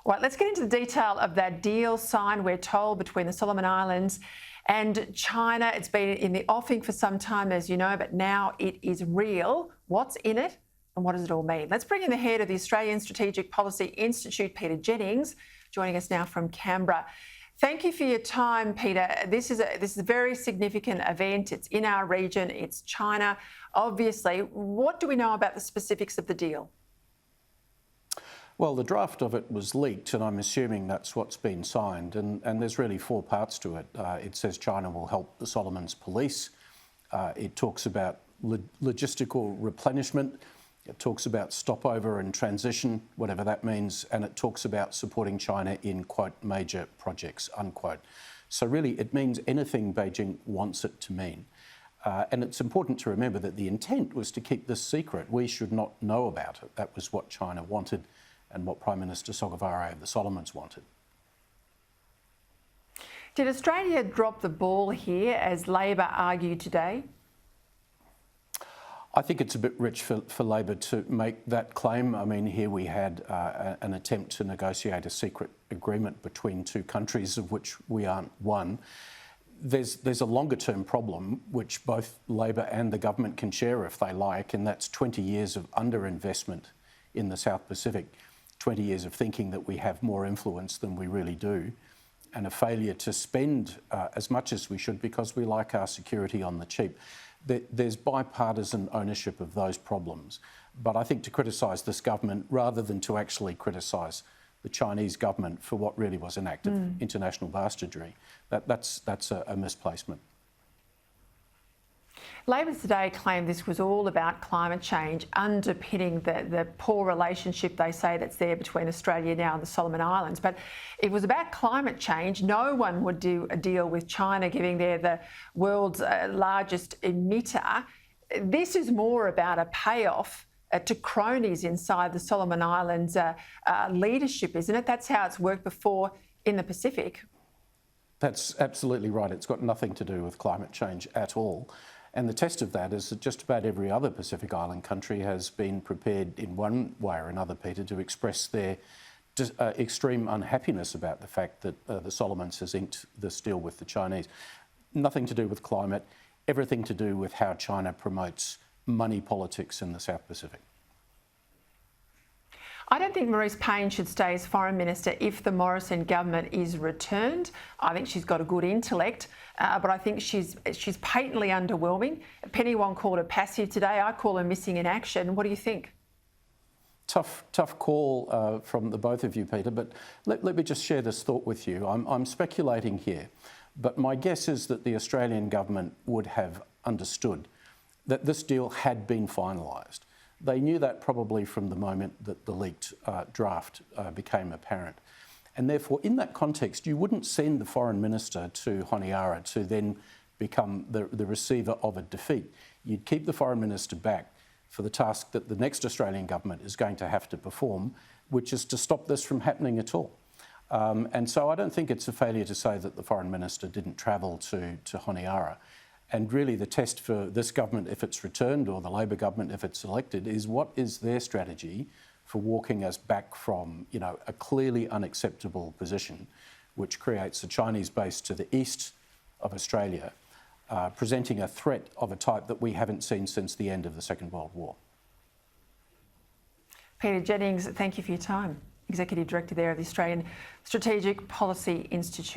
Right, let's get into the detail of that deal signed, we're told, between the Solomon Islands and China. It's been in the offing for some time, as you know, but now it is real. What's in it and what does it all mean? Let's bring in the head of the Australian Strategic Policy Institute, Peter Jennings, joining us now from Canberra. Thank you for your time, Peter. This is a very significant event. It's in our region. It's China, obviously. What do we know about the specifics of the deal? Well, the draft of it was leaked, and I'm assuming that's what's been signed. And there's really four parts to it. It says China will help the Solomons police. It talks about logistical replenishment. It talks about stopover and transition, whatever that means. And it talks about supporting China in, quote, major projects, unquote. So really, it means anything Beijing wants it to mean. And it's important to remember that the intent was to keep this secret. We should not know about it. That was what China wanted and what Prime Minister Sogavare of the Solomons wanted. Did Australia drop the ball here, as Labor argued today? I think it's a bit rich for Labor to make that claim. I mean, here we had an attempt to negotiate a secret agreement between two countries, of which we aren't one. There's a longer-term problem, which both Labor and the government can share if they like, and that's 20 years of underinvestment in the South Pacific. 20 years of thinking that we have more influence than we really do, and a failure to spend as much as we should because we like our security on the cheap. There's bipartisan ownership of those problems. But I think to criticise this government, rather than to actually criticise the Chinese government for what really was an act of international bastardry, that's a misplacement. Labor today claimed this was all about climate change, underpinning the poor relationship, they say, that's there between Australia now and the Solomon Islands. But it was about climate change. No one would do a deal with China, given they're the world's largest emitter. This is more about a payoff to cronies inside the Solomon Islands leadership, isn't it? That's how it's worked before in the Pacific. That's absolutely right. It's got nothing to do with climate change at all. And the test of that is that just about every other Pacific Island country has been prepared in one way or another, Peter, to express their extreme unhappiness about the fact that the Solomons has inked this deal with the Chinese. Nothing to do with climate, everything to do with how China promotes money politics in the South Pacific. I don't think Marise Payne should stay as Foreign Minister if the Morrison government is returned. I think she's got a good intellect, but I think she's patently underwhelming. Penny Wong called her passive today. I call her missing in action. What do you think? Tough call from the both of you, Peter, but let me just share this thought with you. I'm speculating here, but my guess is that the Australian government would have understood that this deal had been finalised. They knew that probably from the moment that the leaked draft became apparent. And therefore, in that context, you wouldn't send the Foreign Minister to Honiara to then become the receiver of a defeat. You'd keep the Foreign Minister back for the task that the next Australian government is going to have to perform, which is to stop this from happening at all. And so I don't think it's a failure to say that the Foreign Minister didn't travel to Honiara. And really the test for this government, if it's returned, or the Labor government, if it's elected, is what is their strategy for walking us back from, a clearly unacceptable position, which creates a Chinese base to the east of Australia, presenting a threat of a type that we haven't seen since the end of the Second World War. Peter Jennings, thank you for your time. Executive Director there of the Australian Strategic Policy Institute.